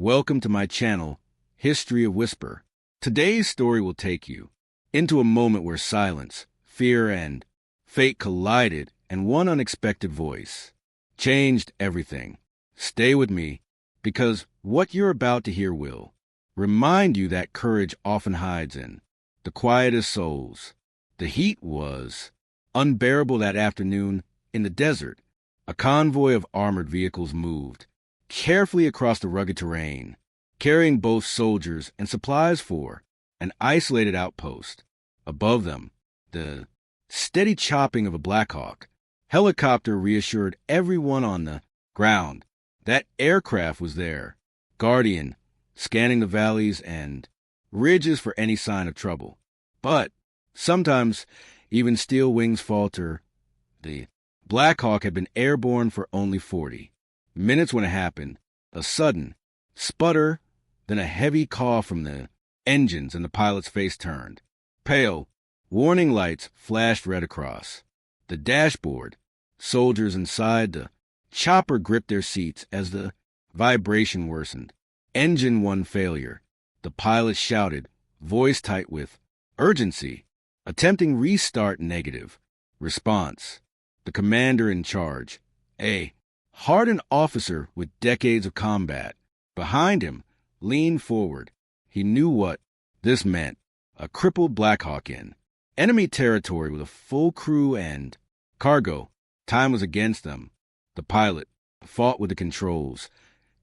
Welcome to my channel, History of Whisper. Today's story will take you into a moment where silence, fear, and fate collided, and one unexpected voice changed everything. Stay with me, because what you're about to hear will remind you that courage often hides in the quietest souls. The heat was unbearable that afternoon in the desert. A convoy of armored vehicles moved carefully across the rugged terrain, carrying both soldiers and supplies for an isolated outpost. Above them, the steady chopping of a Black Hawk helicopter reassured everyone on the ground that aircraft was there, guardian, scanning the valleys and ridges for any sign of trouble. But sometimes even steel wings falter. The Black Hawk had been airborne for only 40 minutes when it happened. A sudden sputter, then a heavy call from the engines, and the pilot's face turned pale. Warning lights flashed red across the dashboard. Soldiers inside the chopper gripped their seats as the vibration worsened. Engine 1 failure. The pilot shouted, voice tight with urgency. Attempting restart negative. Response. The commander in charge, a hardened officer with decades of combat, behind him, leaned forward. He knew what this meant. A crippled Black Hawk in enemy territory with a full crew and cargo. Time was against them. The pilot fought with the controls,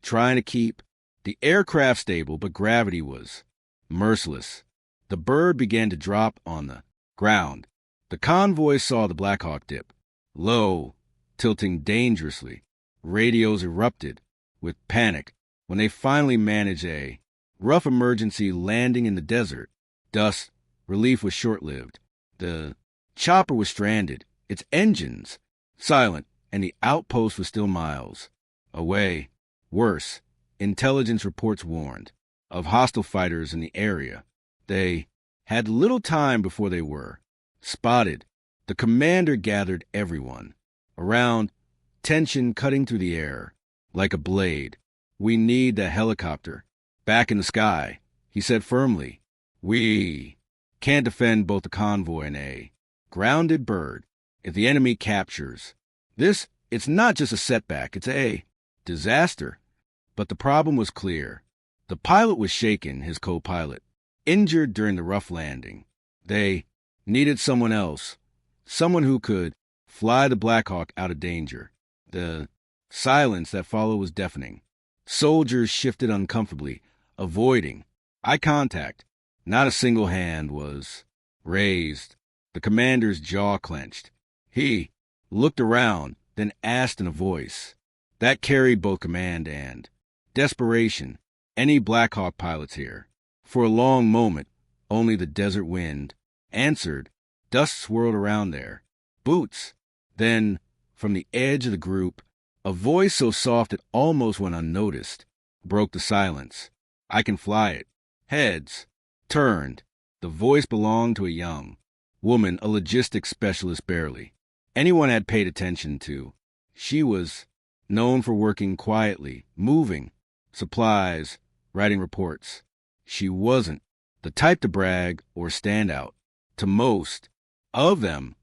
trying to keep the aircraft stable, but gravity was merciless. The bird began to drop on the ground. The convoy saw the Black Hawk dip low, tilting dangerously. Radios erupted with panic when they finally managed a rough emergency landing in the desert. Thus, relief was short-lived. The chopper was stranded, its engines silent, and the outpost was still miles away. Worse, intelligence reports warned of hostile fighters in the area. They had little time before they were spotted. The commander gathered everyone around, tension cutting through the air like a blade. We need the helicopter back in the sky, he said firmly. We can't defend both the convoy and a grounded bird. If the enemy captures this, it's not just a setback, it's a disaster. But the problem was clear. The pilot was shaken, his co-pilot, injured during the rough landing. They needed someone else, someone who could fly the Black Hawk out of danger. The silence that followed was deafening. Soldiers shifted uncomfortably, avoiding eye contact. Not a single hand was raised. The commander's jaw clenched. He looked around, then asked in a voice that carried both command and desperation, "Any Black Hawk pilots here?" For a long moment, only the desert wind answered. Dust swirled around their boots. Then, from the edge of the group, a voice so soft it almost went unnoticed broke the silence. "I can fly it." Heads turned. The voice belonged to a young woman, a logistics specialist barely anyone had paid attention to. She was known for working quietly, moving supplies, writing reports. She wasn't the type to brag or stand out. To most of them,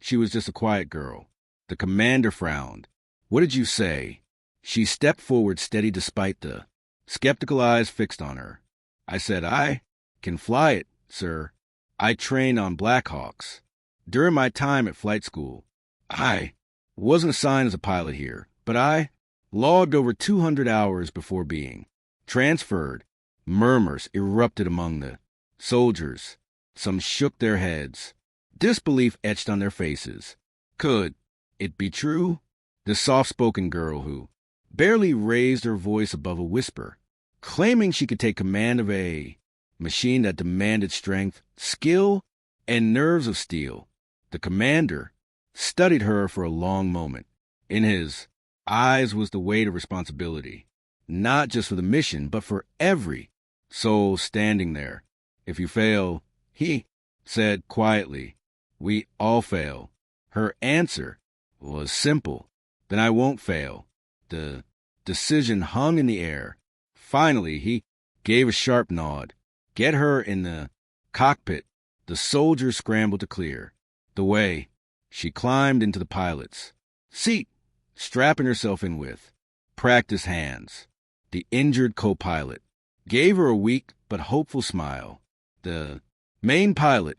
she was just a quiet girl. The commander frowned. "What did you say?" She stepped forward, steady despite the skeptical eyes fixed on her. "I said I can fly it, sir. I trained on Black Hawks during my time at flight school. I wasn't assigned as a pilot here, but I logged over 200 hours before being transferred." Murmurs erupted among the soldiers. Some shook their heads. Disbelief etched on their faces. Could it be true? The soft-spoken girl who barely raised her voice above a whisper, claiming she could take command of a machine that demanded strength, skill, and nerves of steel. The commander studied her for a long moment. In his eyes was the weight of responsibility, not just for the mission, but for every soul standing there. "If you fail," he said quietly, "we all fail." Her answer was simple. "Then I won't fail." The decision hung in the air. Finally, he gave a sharp nod. Get her in the cockpit. The soldier scrambled to clear the way. She climbed into the pilot's seat, strapping herself in with practiced hands. The injured co-pilot gave her a weak but hopeful smile. The main pilot,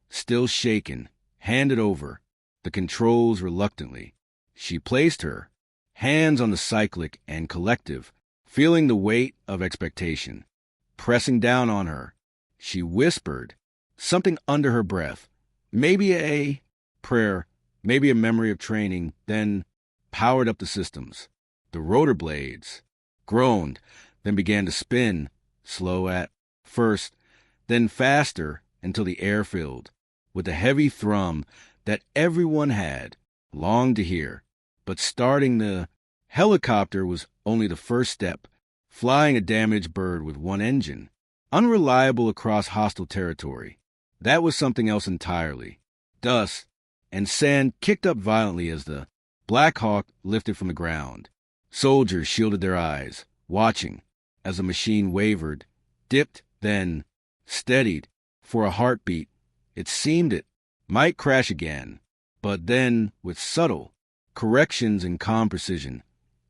still shaken, handed over the controls reluctantly. She placed her hands on the cyclic and collective, feeling the weight of expectation pressing down on her. She whispered something under her breath, maybe a prayer, maybe a memory of training, then powered up the systems. The rotor blades groaned, then began to spin, slow at first, then faster until the air filled with a heavy thrum that everyone had longed to hear. But starting the helicopter was only the first step, flying a damaged bird with one engine, unreliable across hostile territory. That was something else entirely. Dust and sand kicked up violently as the Black Hawk lifted from the ground. Soldiers shielded their eyes, watching as the machine wavered, dipped, then steadied for a heartbeat. It seemed it might crash again, but then, with subtle corrections and calm precision,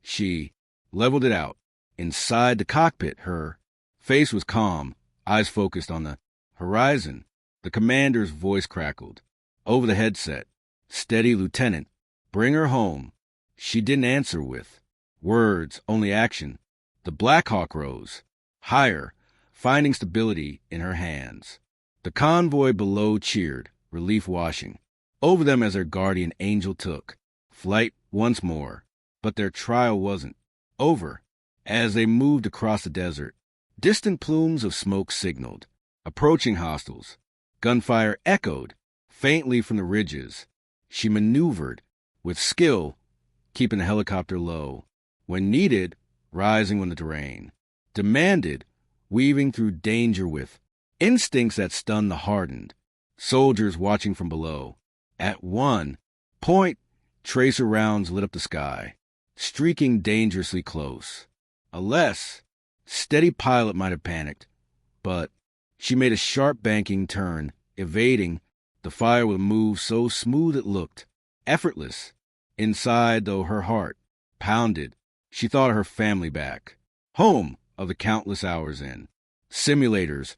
she leveled it out. Inside the cockpit, her face was calm, eyes focused on the horizon. The commander's voice crackled over the headset. Steady, Lieutenant. Bring her home. She didn't answer with words, only action. The Black Hawk rose higher, finding stability in her hands. The convoy below cheered, relief washing over them as their guardian angel took flight once more. But their trial wasn't over. As they moved across the desert, distant plumes of smoke signaled approaching hostiles. Gunfire echoed faintly from the ridges. She maneuvered with skill, keeping the helicopter low. When needed, rising when the terrain demanded, weaving through danger with instincts that stunned the hardened. Soldiers watching from below. At one point, tracer rounds lit up the sky, streaking dangerously close. A less steady pilot might have panicked, but she made a sharp banking turn, evading the fire with a move so smooth it looked effortless. Inside, though, her heart pounded. She thought of her family back home, of the countless hours in simulators,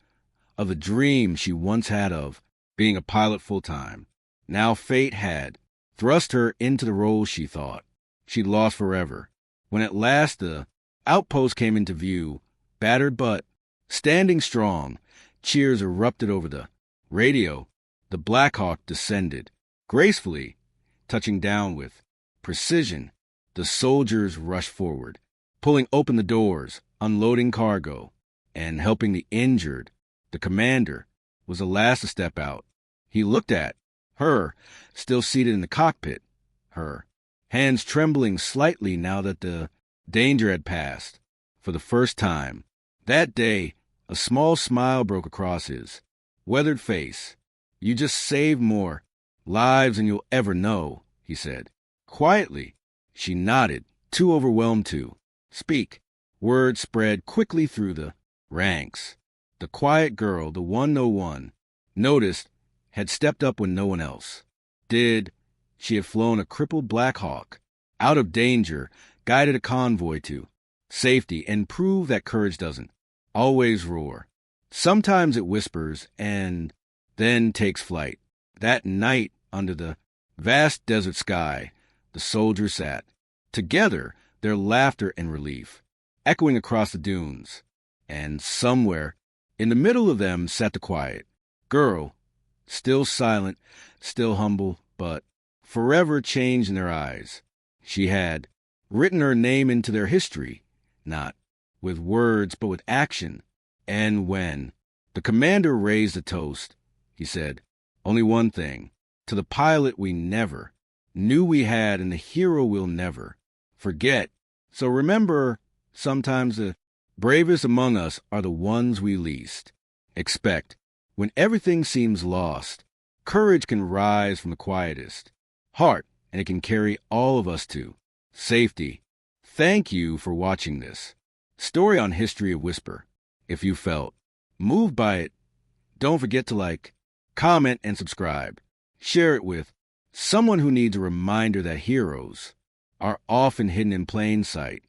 of the dream she once had of being a pilot full-time. Now fate had thrust her into the role she thought she'd lost forever. When at last the outpost came into view, battered but standing strong, cheers erupted over the radio. The Black Hawk descended gracefully, touching down with precision. The soldiers rushed forward, pulling open the doors, unloading cargo, and helping the injured. The commander was the last to step out. He looked at her, still seated in the cockpit, her hands trembling slightly now that the danger had passed. For the first time that day, a small smile broke across his weathered face. You just saved more lives than you'll ever know, he said. Quietly, she nodded, too overwhelmed to speak. Word spread quickly through the ranks. The quiet girl, the one no one noticed, had stepped up when no one else did. She had flown a crippled Black Hawk out of danger, guided a convoy to safety, and proved that courage doesn't always roar. Sometimes it whispers and then takes flight. That night, under the vast desert sky, the soldiers sat together, their laughter and relief echoing across the dunes. And somewhere in the middle of them sat the quiet girl, still silent, still humble, but forever changed in their eyes. She had written her name into their history, not with words, but with action. And when the commander raised a toast, he said, only one thing: to the pilot we never knew we had, and the hero we'll never forget. So remember, sometimes the bravest among us are the ones we least expect. When everything seems lost, courage can rise from the quietest heart, and it can carry all of us to safety. Thank you for watching this story on History of Whisper. If you felt moved by it, don't forget to like, comment, and subscribe. Share it with someone who needs a reminder that heroes are often hidden in plain sight.